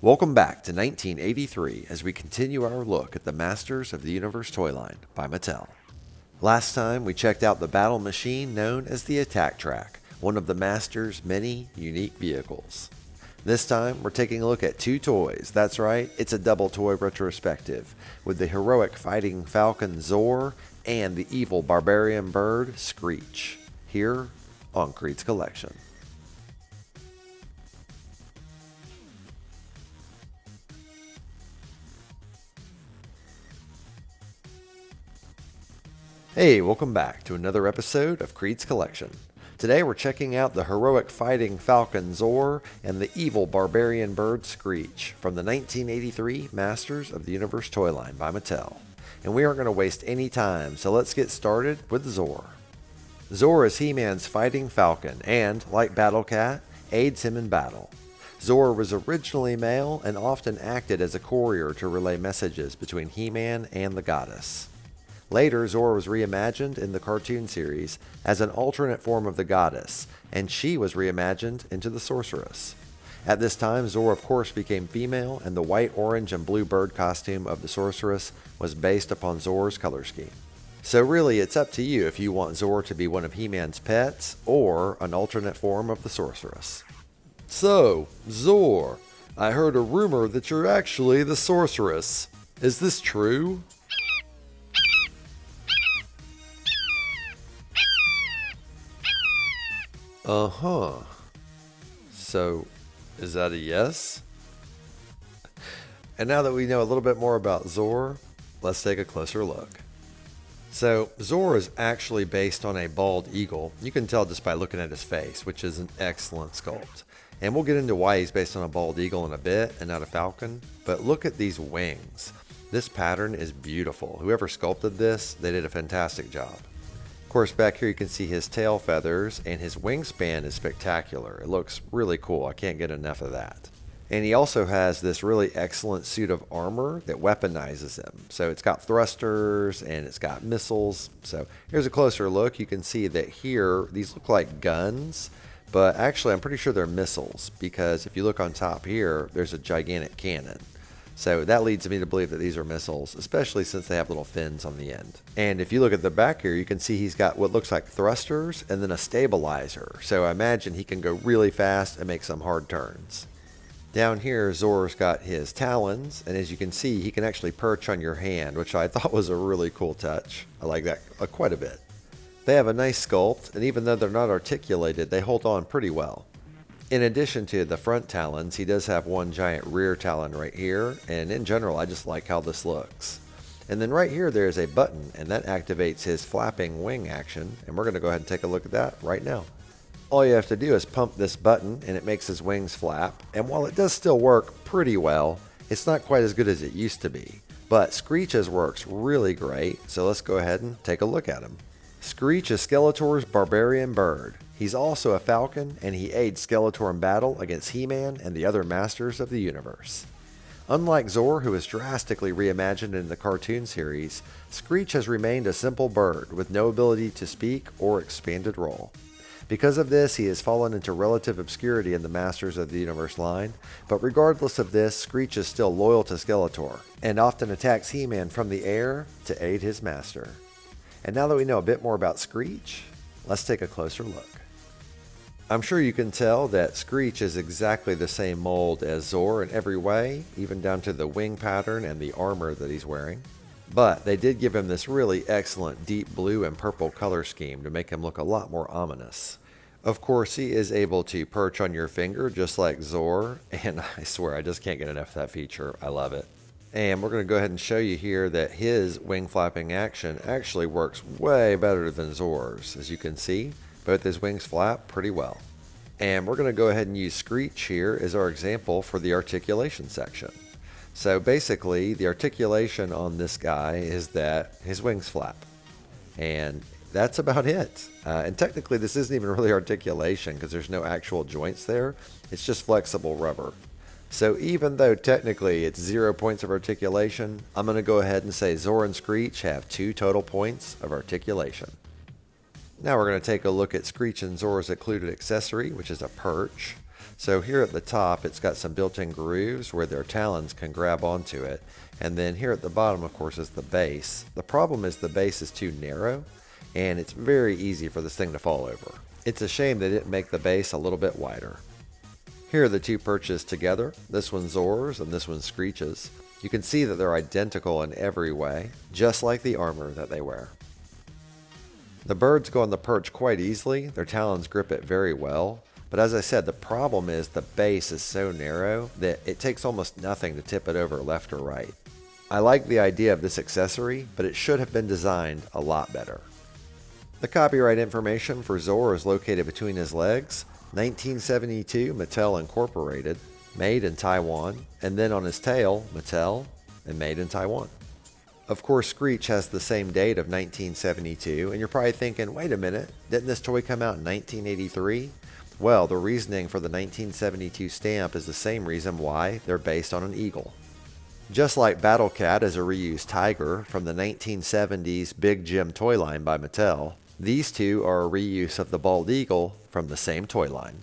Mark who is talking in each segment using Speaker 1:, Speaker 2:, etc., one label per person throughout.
Speaker 1: Welcome back to 1983 as we continue our look at the Masters of the Universe toy line by Mattel. Last time we checked out the battle machine known as the Attack Track, one of the Masters' many unique vehicles. This time we're taking a look at two toys. That's right, it's a double toy retrospective with the heroic fighting falcon Zoar and the evil barbarian bird Screeech, here on KREED'S collection. Hey, welcome back to another episode of KREED'S collection. Today we're checking out the heroic fighting falcon Zoar and the evil barbarian bird Screeech from the 1983 Masters of the Universe toy line by Mattel. And we aren't going to waste any time, so let's get started with Zoar. Zoar is He-Man's fighting falcon and, like Battle Cat, aids him in battle. Zoar was originally male and often acted as a courier to relay messages between He-Man and the goddess. Later, Zoar was reimagined in the cartoon series as an alternate form of the goddess, and she was reimagined into the sorceress. At this time, Zoar of course became female, and the white, orange, and blue bird costume of the sorceress was based upon Zoar's color scheme. So really, it's up to you if you want Zoar to be one of He-Man's pets, or an alternate form of the sorceress. So, Zoar, I heard a rumor that you're actually the sorceress. Is this true? Uh-huh. So, is that a yes? And now that we know a little bit more about Zoar, let's take a closer look. So, Zoar is actually based on a bald eagle. You can tell just by looking at his face, which is an excellent sculpt. And we'll get into why he's based on a bald eagle in a bit and not a falcon. But look at these wings. This pattern is beautiful. Whoever sculpted this, they did a fantastic job. Of course, back here you can see his tail feathers, and his wingspan is spectacular. It looks really cool. I can't get enough of that. And he also has this really excellent suit of armor that weaponizes him. So it's got thrusters and it's got missiles. So here's a closer look. You can see that here, these look like guns, but actually I'm pretty sure they're missiles, because if you look on top here, there's a gigantic cannon. So that leads me to believe that these are missiles, especially since they have little fins on the end. And if you look at the back here, you can see he's got what looks like thrusters and then a stabilizer. So I imagine he can go really fast and make some hard turns. Down here, Zoar's got his talons, and as you can see, he can actually perch on your hand, which I thought was a really cool touch. I like that quite a bit. They have a nice sculpt, and even though they're not articulated, they hold on pretty well. In addition to the front talons, he does have one giant rear talon right here, and in general, I just like how this looks. And then right here, there's a button, and that activates his flapping wing action, and we're going to go ahead and take a look at that right now. All you have to do is pump this button, and it makes his wings flap, and while it does still work pretty well, it's not quite as good as it used to be. But Screech's works really great, so let's go ahead and take a look at him. Screech is Skeletor's barbarian bird. He's also a falcon, and he aids Skeletor in battle against He-Man and the other Masters of the Universe. Unlike Zoar, who was drastically reimagined in the cartoon series, Screech has remained a simple bird with no ability to speak or expanded role. Because of this, he has fallen into relative obscurity in the Masters of the Universe line, but regardless of this, Screech is still loyal to Skeletor, and often attacks He-Man from the air to aid his master. And now that we know a bit more about Screech, let's take a closer look. I'm sure you can tell that Screech is exactly the same mold as Zoar in every way, even down to the wing pattern and the armor that he's wearing. But they did give him this really excellent deep blue and purple color scheme to make him look a lot more ominous. Of course, he is able to perch on your finger just like Zoar, and I swear I just can't get enough of that feature. I love it. And we're going to go ahead and show you here that his wing flapping action actually works way better than Zoar's. As you can see, both his wings flap pretty well. And we're going to go ahead and use Screech here as our example for the articulation section. So basically, the articulation on this guy is that his wings flap. And that's about it. And technically, this isn't even really articulation because there's no actual joints there. It's just flexible rubber. So even though technically it's 0 points of articulation, I'm going to go ahead and say Zoar and Screech have 2 total points of articulation. Now we're going to take a look at Screech and Zoar's included accessory, which is a perch. So here at the top, it's got some built-in grooves where their talons can grab onto it. And then here at the bottom, of course, is the base. The problem is the base is too narrow, and it's very easy for this thing to fall over. It's a shame they didn't make the base a little bit wider. Here are the two perches together. This one's Zoar's and this one's Screech's. You can see that they're identical in every way, just like the armor that they wear. The birds go on the perch quite easily. Their talons grip it very well. But as I said, the problem is the base is so narrow that it takes almost nothing to tip it over left or right. I like the idea of this accessory, but it should have been designed a lot better. The copyright information for Zoar is located between his legs. 1972 Mattel Incorporated, made in Taiwan, and then on his tail, Mattel, and made in Taiwan. Of course, Screech has the same date of 1972, and you're probably thinking, wait a minute, didn't this toy come out in 1983? Well, the reasoning for the 1972 stamp is the same reason why they're based on an eagle. Just like Battle Cat is a reused tiger from the 1970s Big Jim toy line by Mattel, these two are a reuse of the bald eagle from the same toy line.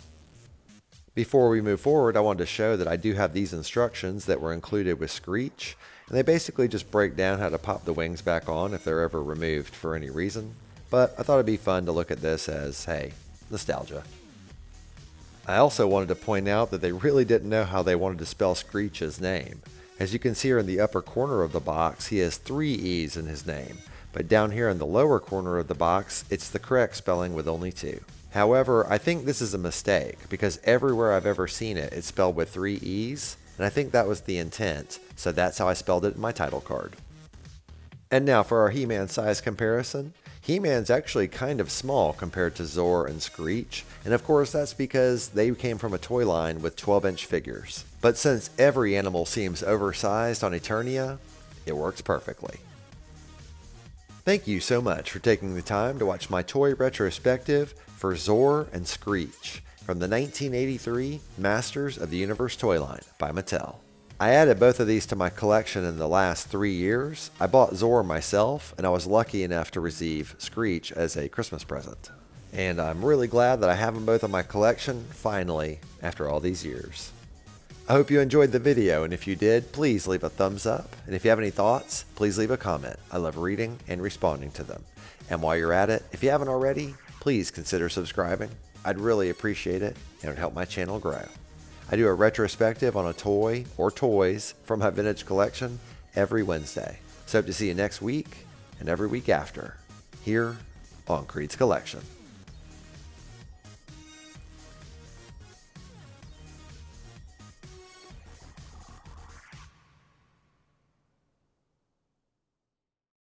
Speaker 1: Before we move forward, I wanted to show that I do have these instructions that were included with Screech, and they basically just break down how to pop the wings back on if they're ever removed for any reason. But I thought it'd be fun to look at this as, hey, nostalgia. I also wanted to point out that they really didn't know how they wanted to spell Screech's name. As you can see here in the upper corner of the box, he has 3 E's in his name. But down here in the lower corner of the box, it's the correct spelling with only 2. However, I think this is a mistake because everywhere I've ever seen it, it's spelled with 3 E's, and I think that was the intent, so that's how I spelled it in my title card. And now for our He-Man size comparison. He-Man's actually kind of small compared to Zoar and Screech, and of course that's because they came from a toy line with 12-inch figures. But since every animal seems oversized on Eternia, it works perfectly. Thank you so much for taking the time to watch my toy retrospective for Zoar and Screech from the 1983 Masters of the Universe toy line by Mattel. I added both of these to my collection in the last 3 years. I bought Zoar myself, and I was lucky enough to receive Screech as a Christmas present. And I'm really glad that I have them both in my collection, finally, after all these years. I hope you enjoyed the video, and if you did, please leave a thumbs up. And if you have any thoughts, please leave a comment. I love reading and responding to them. And while you're at it, if you haven't already, please consider subscribing. I'd really appreciate it, and it would help my channel grow. I do a retrospective on a toy or toys from my vintage collection every Wednesday. So hope to see you next week and every week after, here on KREED'S Collection.